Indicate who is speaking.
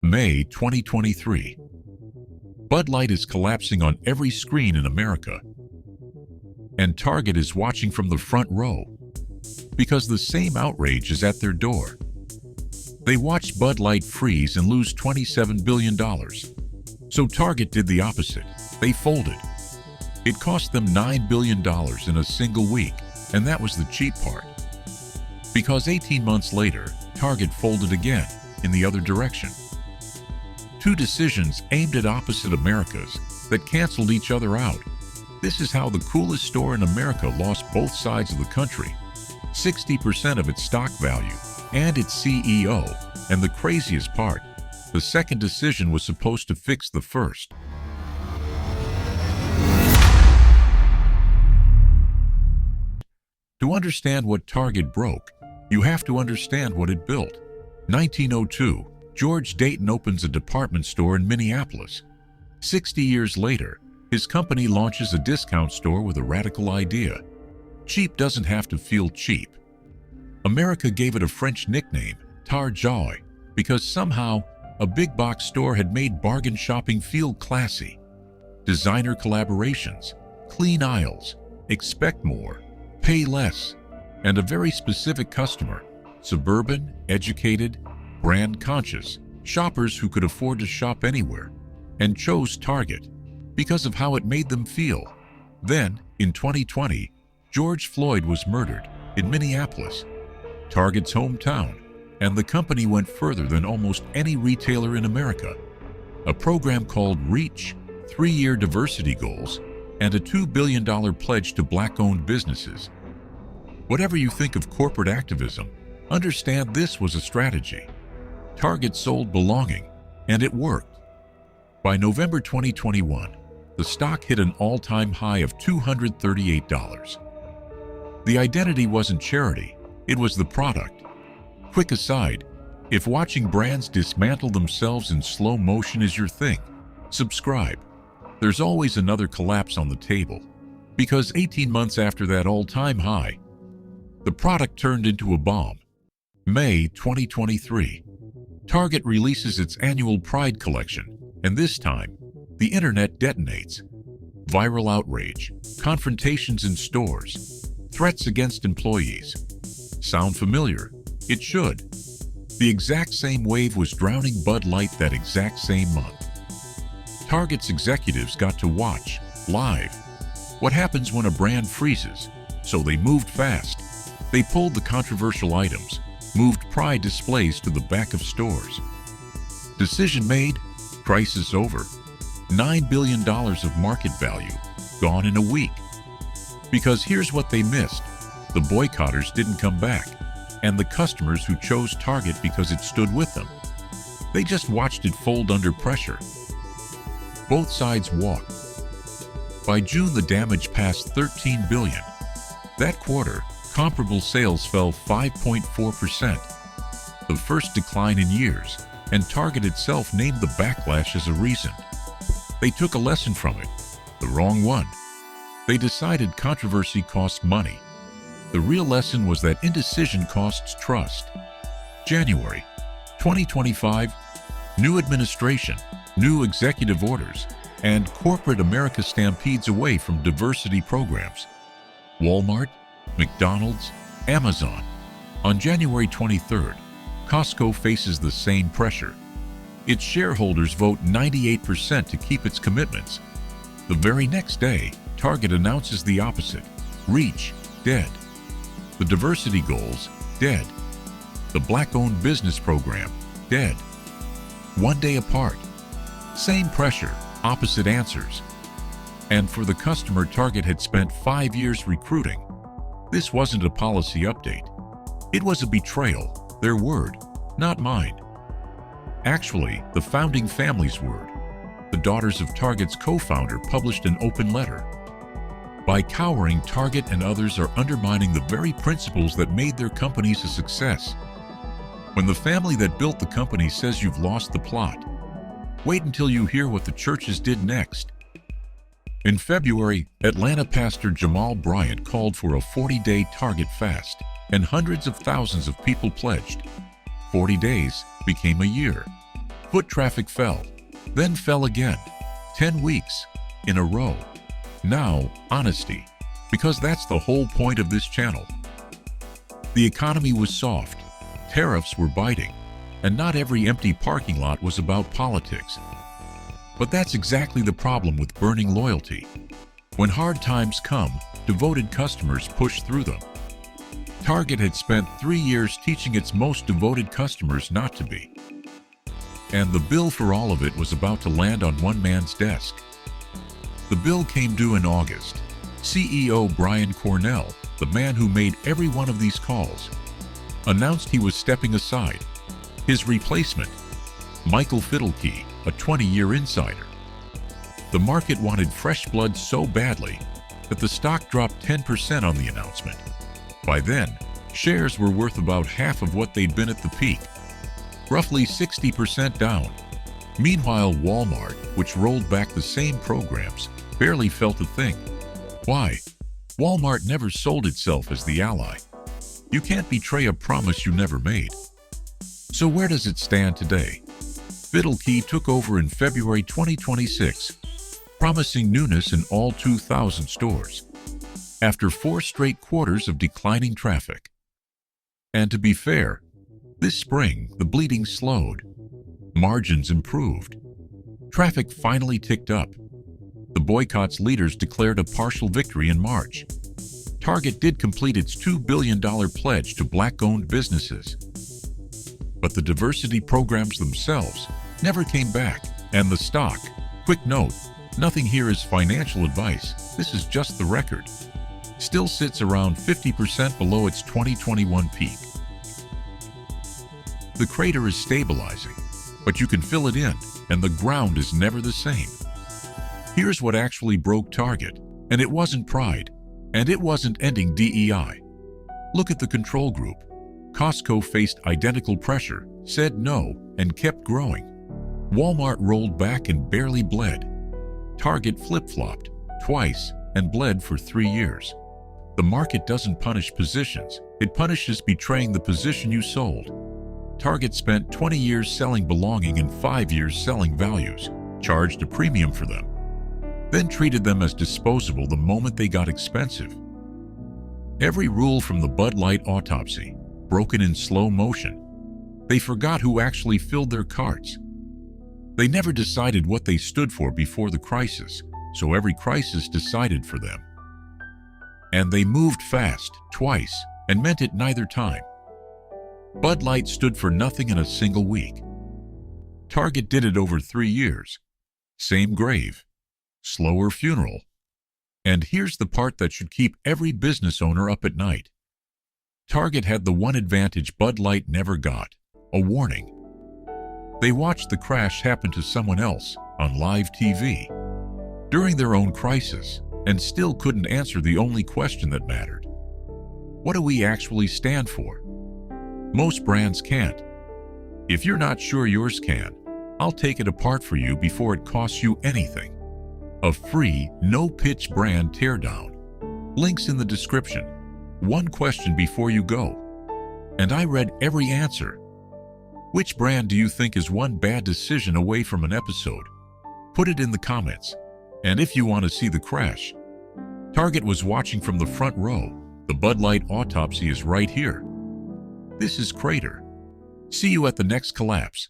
Speaker 1: May 2023. Bud Light is collapsing on every screen in America, and Target is watching from the front row because the same outrage is at their door. They watched Bud Light freeze and lose $27 billion. So Target did the opposite. They folded. It cost them $9 billion in a single week, and that was the cheap part. Because 18 months later, Target folded again in the other direction. Two decisions aimed at opposite Americas that canceled each other out. This is how the coolest store in America lost both sides of the country, 60% of its stock value, and its CEO. And the craziest part, the second decision was supposed to fix the first. To understand what Target broke, you have to understand what it built. 1902, George Dayton opens a department store in Minneapolis. 60 years later, his company launches a discount store with a radical idea. Cheap doesn't have to feel cheap. America gave it a French nickname, Tarzhay, because somehow a big box store had made bargain shopping feel classy. Designer collaborations, clean aisles, expect more, pay less, and a very specific customer, suburban, educated, brand-conscious, shoppers who could afford to shop anywhere, and chose Target because of how it made them feel. Then, in 2020, George Floyd was murdered in Minneapolis, Target's hometown, and the company went further than almost any retailer in America. A program called REACH, 3-year diversity goals, and a $2 billion pledge to Black-owned businesses. Whatever you think of corporate activism, understand this was a strategy. Target sold belonging, and it worked. By November 2021, the stock hit an all-time high of $238. The identity wasn't charity, it was the product. Quick aside, if watching brands dismantle themselves in slow motion is your thing, subscribe. There's always another collapse on the table, because 18 months after that all-time high, the product turned into a bomb. May 2023. Target releases its annual Pride collection, and this time, the internet detonates. Viral outrage, confrontations in stores, threats against employees. Sound familiar? It should. The exact same wave was drowning Bud Light that exact same month. Target's executives got to watch, live, what happens when a brand freezes, so they moved fast. They pulled the controversial items, moved Pride displays to the back of stores. Decision made, crisis over. $9 billion of market value, gone in a week. Because here's what they missed. The boycotters didn't come back, and the customers who chose Target because it stood with them. They just watched it fold under pressure. Both sides walked. By June, the damage passed $13 billion. That quarter, comparable sales fell 5.4%, the first decline in years, and Target itself named the backlash as a reason. They took a lesson from it, the wrong one. They decided controversy cost money. The real lesson was that indecision costs trust. January 2025, new administration, new executive orders, and corporate America stampedes away from diversity programs. Walmart, McDonald's, Amazon. On January 23rd, Costco faces the same pressure. Its shareholders vote 98% to keep its commitments. The very next day, Target announces the opposite. REACH, dead. The diversity goals, dead. The Black-owned business program, dead. One day apart. Same pressure, opposite answers. And for the customer Target had spent 5 years recruiting, this wasn't a policy update. It was a betrayal, their word, not mine. Actually, the founding family's word. The daughters of Target's co-founder published an open letter. By cowering, Target and others are undermining the very principles that made their companies a success. When the family that built the company says you've lost the plot, wait until you hear what the churches did next. In February, Atlanta pastor Jamal Bryant called for a 40-day Target fast, and hundreds of thousands of people pledged. 40 days became a year. Foot traffic fell, then fell again, 10 weeks in a row. Now, honesty, because that's the whole point of this channel. The economy was soft, tariffs were biting, and not every empty parking lot was about politics. But that's exactly the problem with burning loyalty. When hard times come, devoted customers push through them. Target had spent 3 years teaching its most devoted customers not to be. And the bill for all of it was about to land on one man's desk. The bill came due in August. CEO Bryant Cornell, the man who made every one of these calls, announced he was stepping aside. His replacement, Michael Fiddlekey, a 20-year insider. The market wanted fresh blood so badly that the stock dropped 10% on the announcement. By then, shares were worth about half of what they'd been at the peak, roughly 60% down. Meanwhile, Walmart, which rolled back the same programs, barely felt a thing. Why? Walmart never sold itself as the ally. You can't betray a promise you never made. So where does it stand today? Fiddlekey took over in February 2026, promising newness in all 2,000 stores, after 4 straight quarters of declining traffic. And to be fair, this spring the bleeding slowed. Margins improved. Traffic finally ticked up. The boycott's leaders declared a partial victory in March. Target did complete its $2 billion pledge to black-owned businesses. But the diversity programs themselves never came back, and the stock, quick note, nothing here is financial advice, this is just the record, still sits around 50% below its 2021 peak. The crater is stabilizing, but you can fill it in, and the ground is never the same. Here's what actually broke Target, and it wasn't pride, and it wasn't ending DEI. Look at the control group. Costco faced identical pressure, said no, and kept growing. Walmart rolled back and barely bled. Target flip-flopped twice and bled for 3 years. The market doesn't punish positions, it punishes betraying the position you sold. Target spent 20 years selling belonging and 5 years selling values, charged a premium for them, then treated them as disposable the moment they got expensive. Every rule from the Bud Light autopsy, broken in slow motion. They forgot who actually filled their carts. They never decided what they stood for before the crisis, so every crisis decided for them. And they moved fast, twice, and meant it neither time. Bud Light stood for nothing in a single week. Target did it over 3 years. Same grave, slower funeral. And here's the part that should keep every business owner up at night. Target had the one advantage Bud Light never got, a warning. They watched the crash happen to someone else on live TV during their own crisis and still couldn't answer the only question that mattered. What do we actually stand for? Most brands can't. If you're not sure yours can, I'll take it apart for you before it costs you anything. A free, no-pitch brand teardown. Links in the description. One question before you go. And I read every answer. Which brand do you think is one bad decision away from an episode? Put it in the comments. And if you want to see the crash, Target was watching from the front row. The Bud Light autopsy is right here. This is Crater. See you at the next collapse.